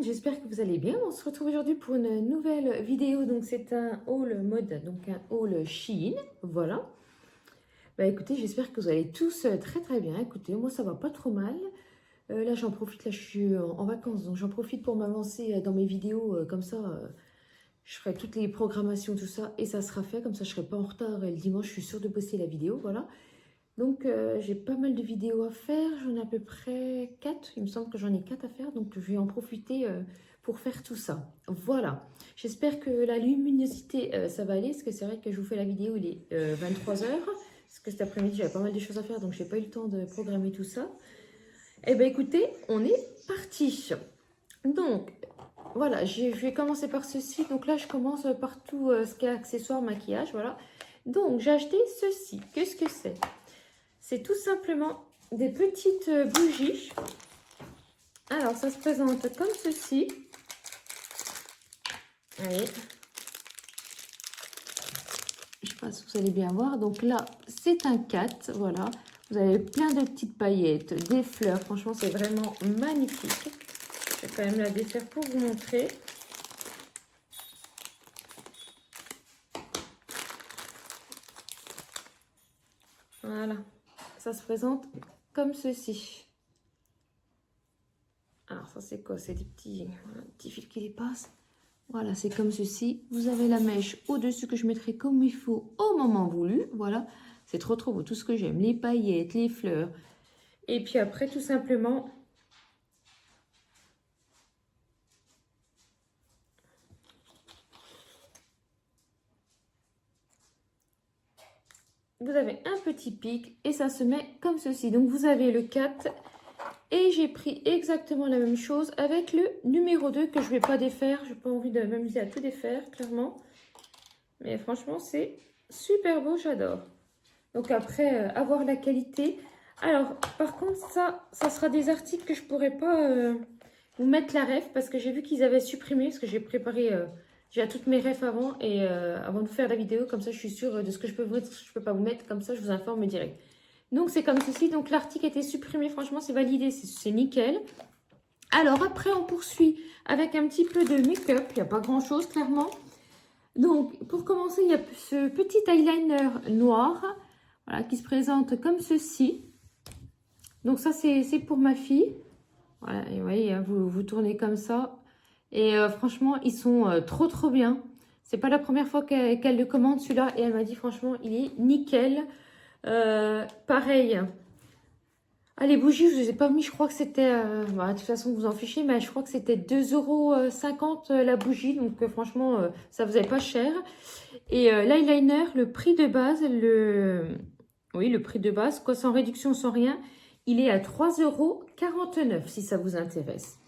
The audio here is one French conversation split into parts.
j'espère que vous allez bien. On se retrouve aujourd'hui pour une nouvelle vidéo. Donc c'est un haul mode, donc un haul Shein, voilà. Bah écoutez, j'espère que vous allez tous très très bien. Écoutez, moi ça va pas trop mal. Là j'en profite, là je suis en vacances, donc j'en profite pour m'avancer dans mes vidéos. Comme ça, je ferai toutes les programmations, tout ça, et ça sera fait. Comme ça je serai pas en retard. Et le dimanche, je suis sûre de poster la vidéo, voilà. Donc, j'ai pas mal de vidéos à faire. J'en ai à peu près 4. Il me semble que j'en ai 4 à faire. Donc, je vais en profiter pour faire tout ça. Voilà. J'espère que la luminosité, ça va aller. Parce que c'est vrai que je vous fais la vidéo, il est 23 heures. Parce que cet après-midi, j'avais pas mal de choses à faire. Donc, j'ai pas eu le temps de programmer tout ça. Eh bien, écoutez, on est parti. Donc, voilà. Je vais commencer par ceci. Donc là, je commence par tout ce qui est accessoires, maquillage. Voilà. Donc, j'ai acheté ceci. Qu'est-ce que c'est? C'est tout simplement des petites bougies. Alors, ça se présente comme ceci. Allez. Je ne sais pas si vous allez bien voir. Donc là, c'est un 4. Voilà. Vous avez plein de petites paillettes, des fleurs. Franchement, c'est vraiment magnifique. Je vais quand même la défaire pour vous montrer. Voilà. Ça se présente comme ceci. Alors, ça, c'est quoi? C'est des petits fils qui dépassent. Voilà, c'est comme ceci. Vous avez la mèche au-dessus que je mettrai comme il faut au moment voulu. Voilà, c'est trop trop beau, tout ce que j'aime. Les paillettes, les fleurs. Et puis après, tout simplement, vous avez un petit pic et ça se met comme ceci. Donc vous avez le 4 et j'ai pris exactement la même chose avec le numéro 2 que je ne vais pas défaire. Je n'ai pas envie de m'amuser à tout défaire, clairement. Mais franchement, c'est super beau, j'adore. Donc après, avoir la qualité. Alors, par contre, ça sera des articles que je ne pourrai pas vous mettre la ref parce que j'ai vu qu'ils avaient supprimé, parce que j'ai préparé j'ai toutes mes refs avant et avant de vous faire la vidéo, comme ça je suis sûre de ce que je peux vous mettre, ce que je peux pas vous mettre, comme ça je vous informe direct. Donc c'est comme ceci, donc l'article a été supprimé, franchement c'est validé, c'est nickel. Alors après on poursuit avec un petit peu de make-up, il n'y a pas grand chose clairement. Donc pour commencer, il y a ce petit eyeliner noir, voilà, qui se présente comme ceci. Donc ça c'est pour ma fille. Voilà, et vous voyez, hein, vous tournez comme ça. Et franchement, ils sont trop trop bien. C'est pas la première fois qu'elle le commande celui-là. Et elle m'a dit franchement, il est nickel. Pareil. Ah, les bougies, je ne les ai pas mis. Je crois que c'était... bah, de toute façon, vous en fichez. Mais je crois que c'était 2,50 € la bougie. Donc franchement, ça faisait pas cher. Et l'eyeliner, le prix de base, oui, le prix de base, quoi, sans réduction, sans rien, il est à 3,49 € si ça vous intéresse.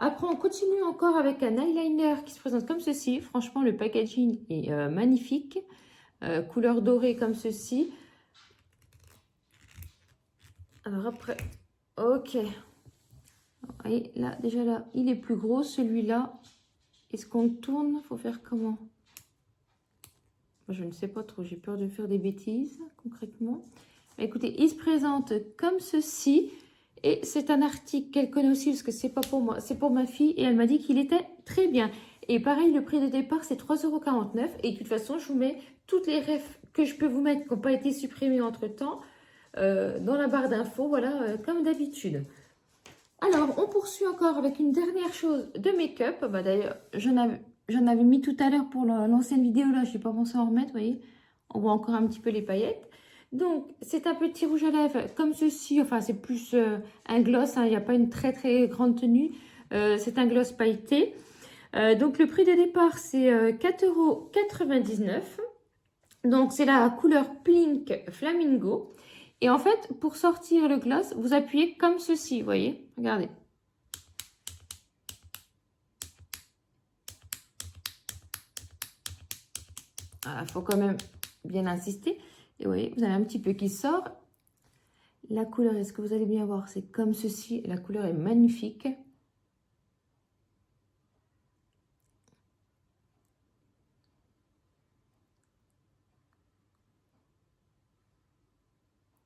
Après, on continue encore avec un eyeliner qui se présente comme ceci. Franchement, le packaging est magnifique. Couleur dorée comme ceci. Alors après, ok. Vous voyez, là, déjà là, il est plus gros, celui-là. Est-ce qu'on le tourne? Il faut faire comment? Je ne sais pas trop, j'ai peur de faire des bêtises, concrètement. Écoutez, il se présente comme ceci. Et c'est un article qu'elle connaît aussi, parce que c'est pas pour moi, c'est pour ma fille. Et elle m'a dit qu'il était très bien. Et pareil, le prix de départ, c'est 3,49 €. Et de toute façon, je vous mets toutes les refs que je peux vous mettre, qui n'ont pas été supprimées entre-temps, dans la barre d'infos, voilà, comme d'habitude. Alors, on poursuit encore avec une dernière chose de make-up. Bah, d'ailleurs, j'en avais mis tout à l'heure pour l'ancienne vidéo, là, je n'ai pas pensé en remettre, vous voyez. On voit encore un petit peu les paillettes. Donc, c'est un petit rouge à lèvres comme ceci. Enfin, c'est plus un gloss, hein, il n'y a pas une très très grande tenue. C'est un gloss pailleté. Donc, le prix de départ, c'est 4,99 €. Donc, c'est la couleur Pink Flamingo. Et en fait, pour sortir le gloss, vous appuyez comme ceci, vous voyez. Regardez. Il faut quand même bien insister. Et vous voyez, vous avez un petit peu qui sort. La couleur, est-ce que vous allez bien voir? C'est comme ceci. La couleur est magnifique.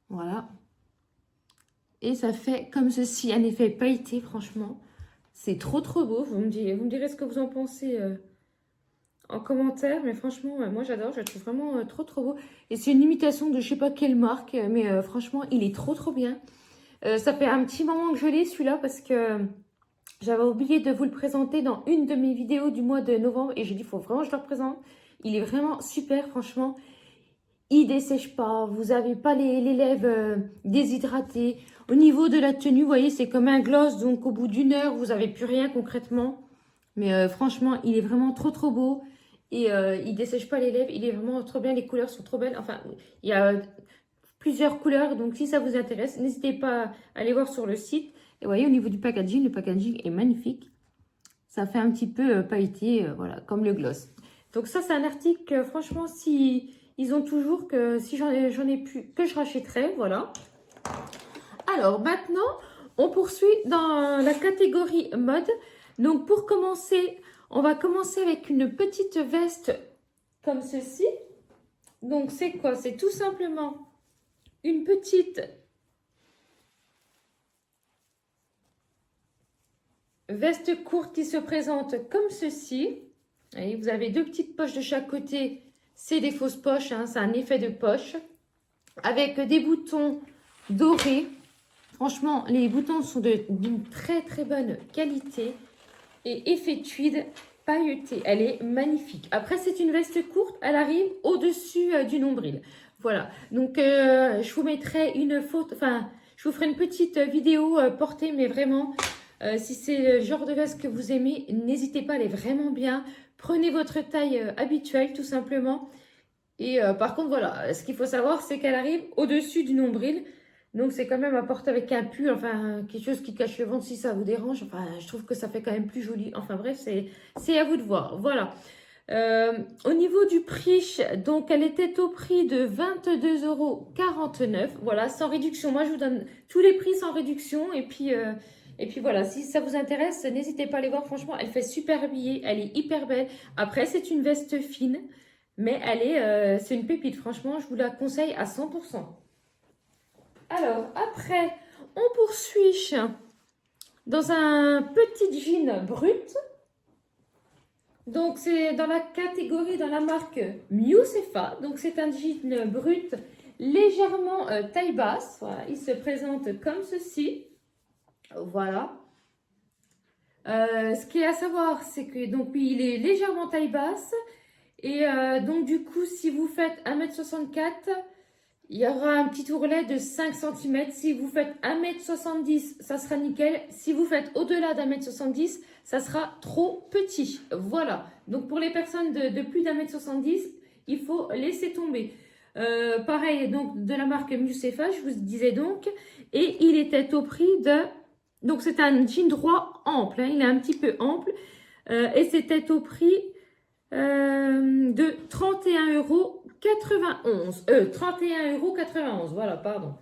Voilà. Et ça fait comme ceci, un effet pailleté, franchement. C'est trop beau. Vous me direz ce que vous en pensez en commentaire. Mais franchement, moi j'adore. Je le trouve vraiment trop beau. Et c'est une imitation de je sais pas quelle marque. Mais franchement, il est trop bien. Ça fait un petit moment que je l'ai celui-là parce que j'avais oublié de vous le présenter dans une de mes vidéos du mois de novembre. Et j'ai dit, il faut vraiment que je le représente. Il est vraiment super, franchement. Il dessèche pas, vous n'avez pas les lèvres déshydratées. Au niveau de la tenue, vous voyez, c'est comme un gloss, donc au bout d'une heure, vous n'avez plus rien concrètement. Mais franchement, il est vraiment trop beau. Et il dessèche pas les lèvres, il est vraiment trop bien, les couleurs sont trop belles. Enfin, il y a plusieurs couleurs, donc si ça vous intéresse, n'hésitez pas à aller voir sur le site. Et vous voyez, au niveau du packaging, le packaging est magnifique. Ça fait un petit peu pailleté, voilà, comme le gloss. Donc ça, c'est un article, franchement, si... Ils ont toujours que si j'en ai plus, que je rachèterai, voilà. Alors maintenant, on poursuit dans la catégorie mode. Donc pour commencer, on va commencer avec une petite veste comme ceci. Donc c'est quoi? C'est tout simplement une petite veste courte qui se présente comme ceci. Et vous avez deux petites poches de chaque côté. C'est des fausses poches, hein, c'est un effet de poche. Avec des boutons dorés. Franchement, les boutons sont d'une très bonne qualité. Et effet tweed pailleté. Elle est magnifique. Après, c'est une veste courte. Elle arrive au-dessus du nombril. Voilà. Donc, je vous mettrai une photo. Enfin, je vous ferai une petite vidéo portée. Mais vraiment, si c'est le genre de veste que vous aimez, n'hésitez pas. Elle est vraiment bien. Prenez votre taille habituelle, tout simplement. Et par contre, voilà, ce qu'il faut savoir, c'est qu'elle arrive au-dessus du nombril. Donc, c'est quand même à porter avec un pull, enfin, quelque chose qui cache le ventre si ça vous dérange. Enfin, je trouve que ça fait quand même plus joli. Enfin, bref, c'est à vous de voir. Voilà. Au niveau du prix, donc, elle était au prix de 22,49 €. Voilà, sans réduction. Moi, je vous donne tous les prix sans réduction. Et puis voilà, si ça vous intéresse, n'hésitez pas à aller voir. Franchement, elle fait super habillée. Elle est hyper belle. Après, c'est une veste fine. Mais c'est une pépite, franchement, je vous la conseille à 100%. Alors, après, on poursuit dans un petit jean brut. Donc, c'est dans la catégorie, dans la marque Miosefa. Donc, c'est un jean brut légèrement taille basse. Voilà, il se présente comme ceci. Voilà. Ce qui est à savoir, c'est que donc il est légèrement taille basse. Et donc, du coup, si vous faites 1,64 m, il y aura un petit ourlet de 5 cm. Si vous faites 1,70 m, ça sera nickel. Si vous faites au-delà d'1,70 m, ça sera trop petit. Voilà. Donc, pour les personnes de plus d'1,70 m, il faut laisser tomber. Pareil, donc, de la marque Miosefa, je vous disais donc. Et il était au prix de... Donc, c'est un jean droit ample. Hein, il est un petit peu ample. Et c'était au prix... de 31,91 €. 31,91 €, voilà, pardon.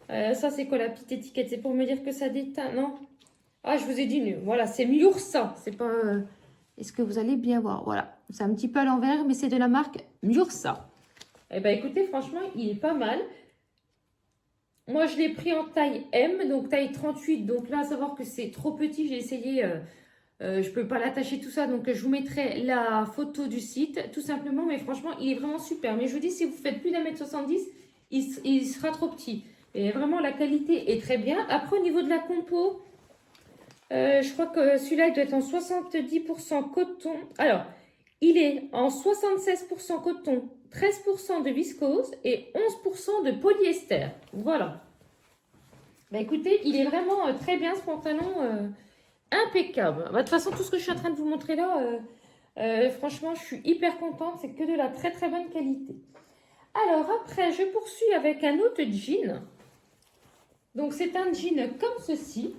Ça, c'est quoi la petite étiquette? C'est pour me dire que ça déteint, non? Ah, je vous ai dit, voilà, c'est Miursa. C'est pas... Est-ce que vous allez bien voir? Voilà, c'est un petit peu à l'envers, mais c'est de la marque Miursa. Eh bien, écoutez, franchement, il est pas mal. Moi, je l'ai pris en taille M, donc taille 38. Donc là, à savoir que c'est trop petit, j'ai essayé... je ne peux pas l'attacher tout ça, donc je vous mettrai la photo du site, tout simplement. Mais franchement, il est vraiment super. Mais je vous dis, si vous faites plus d'1,70 m, il sera trop petit. Et vraiment, la qualité est très bien. Après, au niveau de la compo, je crois que celui-là, il doit être en 70% coton. Alors, il est en 76% coton, 13% de viscose et 11% de polyester. Voilà. Bah, écoutez, il est vraiment très bien, ce pantalon. Impeccable. Bah, de toute façon, tout ce que je suis en train de vous montrer là, franchement, je suis hyper contente. C'est que de la très bonne qualité. Alors après, je poursuis avec un autre jean. Donc c'est un jean comme ceci,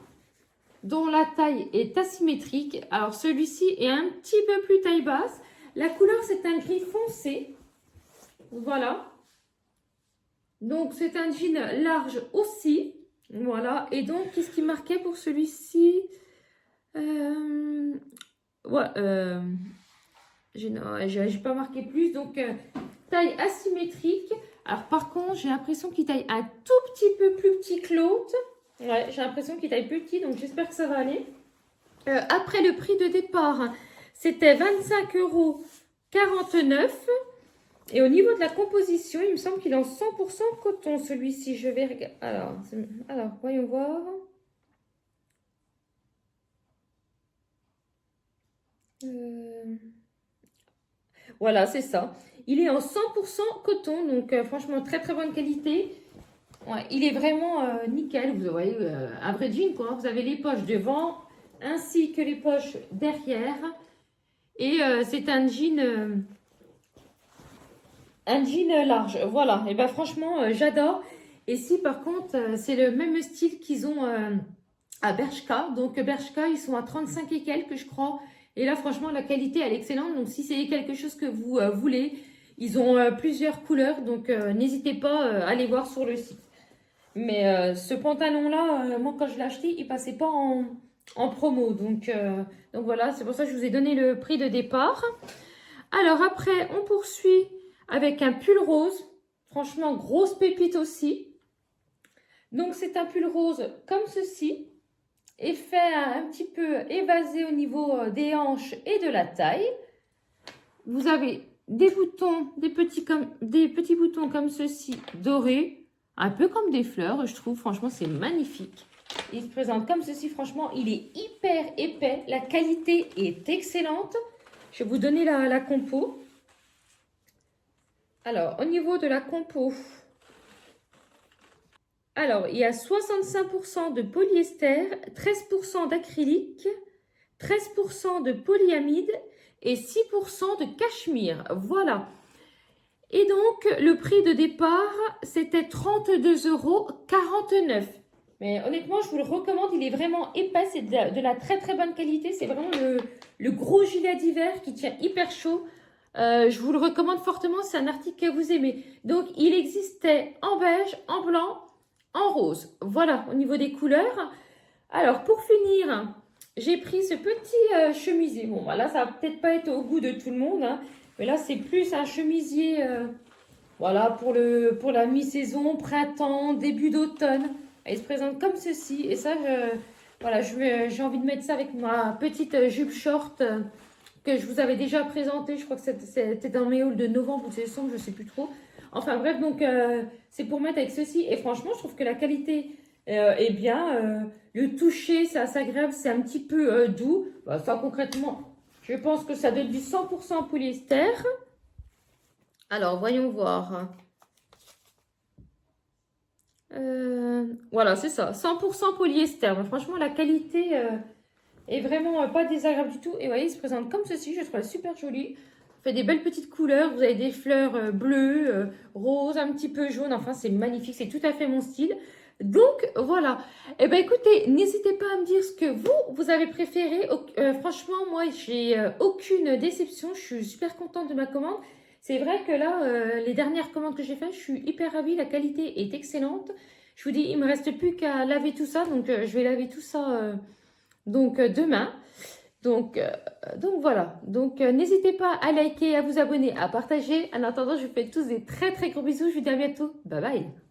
dont la taille est asymétrique. Alors celui-ci est un petit peu plus taille basse. La couleur, c'est un gris foncé. Voilà. Donc c'est un jean large aussi. Voilà. Et donc, qu'est-ce qui marquait pour celui-ci? Ouais, j'ai pas marqué plus. Donc, taille asymétrique. Alors, par contre, j'ai l'impression qu'il taille un tout petit peu plus petit que l'autre. Ouais, j'ai l'impression qu'il taille plus petit. Donc, j'espère que ça va aller. Après le prix de départ, c'était 25,49 €. Et au niveau de la composition, il me semble qu'il est en 100% coton, celui-ci. Je vais regarder. Alors, voyons voir. Voilà, c'est ça. Il est en 100% coton, donc franchement, très très bonne qualité. Ouais, il est vraiment nickel. Vous voyez, un vrai jean, quoi. Vous avez les poches devant, ainsi que les poches derrière. Et c'est un jean large. Voilà. Et ben franchement, j'adore. Et si par contre, c'est le même style qu'ils ont à Bershka. Donc Bershka, ils sont à 35 et quelques, je crois. Et là, franchement, la qualité, elle est excellente. Donc si c'est quelque chose que vous voulez, ils ont plusieurs couleurs. Donc n'hésitez pas à aller voir sur le site. Mais ce pantalon-là, moi, quand je l'ai acheté, il passait pas en promo. Donc voilà, c'est pour ça que je vous ai donné le prix de départ. Alors après, on poursuit avec un pull rose. Franchement, grosse pépite aussi. Donc c'est un pull rose comme ceci. Effet un petit peu évasé au niveau des hanches et de la taille. Vous avez des boutons, des petits boutons comme ceci, dorés. Un peu comme des fleurs, je trouve. Franchement, c'est magnifique. Il se présente comme ceci. Franchement, il est hyper épais. La qualité est excellente. Je vais vous donner la compo. Alors, au niveau de la compo, alors, il y a 65% de polyester, 13% d'acrylique, 13% de polyamide et 6% de cachemire. Voilà. Et donc, le prix de départ, c'était 32,49 €. Mais honnêtement, je vous le recommande. Il est vraiment épais. C'est de la très, très bonne qualité. C'est vraiment le gros gilet d'hiver qui tient hyper chaud. Je vous le recommande fortement. C'est un article que vous aimez. Donc, il existait en beige, en blanc, en rose. Voilà, au niveau des couleurs. Alors, pour finir, j'ai pris ce petit chemisier. Bon, là, ça va peut-être pas être au goût de tout le monde, hein. Mais là, c'est plus un chemisier, voilà, pour la mi-saison, printemps, début d'automne. Il se présente comme ceci. Et ça, voilà, j'ai envie de mettre ça avec ma petite jupe short que je vous avais déjà présentée. Je crois que c'était dans mes hauls de novembre ou de décembre, je ne sais plus trop. Enfin bref, donc c'est pour mettre avec ceci. Et franchement, je trouve que la qualité est bien. Le toucher, c'est assez agréable, c'est un petit peu doux. Bah, ça, concrètement... Je pense que ça donne du 100% polyester. Alors, voyons voir. Voilà, c'est ça. 100% polyester. Mais franchement, la qualité est vraiment pas désagréable du tout. Et vous voyez, il se présente comme ceci. Je trouve super joli. Fait des belles petites couleurs. Vous avez des fleurs bleues, roses, un petit peu jaune. Enfin, c'est magnifique. C'est tout à fait mon style. Donc, voilà. Eh bien, écoutez, n'hésitez pas à me dire ce que vous avez préféré. Franchement, moi, j'ai aucune déception. Je suis super contente de ma commande. C'est vrai que là, les dernières commandes que j'ai faites, je suis hyper ravie. La qualité est excellente. Je vous dis, il ne me reste plus qu'à laver tout ça. Donc, je vais laver tout ça demain. Donc voilà. Donc, n'hésitez pas à liker, à vous abonner, à partager. En attendant, je vous fais tous des très, très gros bisous. Je vous dis à bientôt. Bye bye.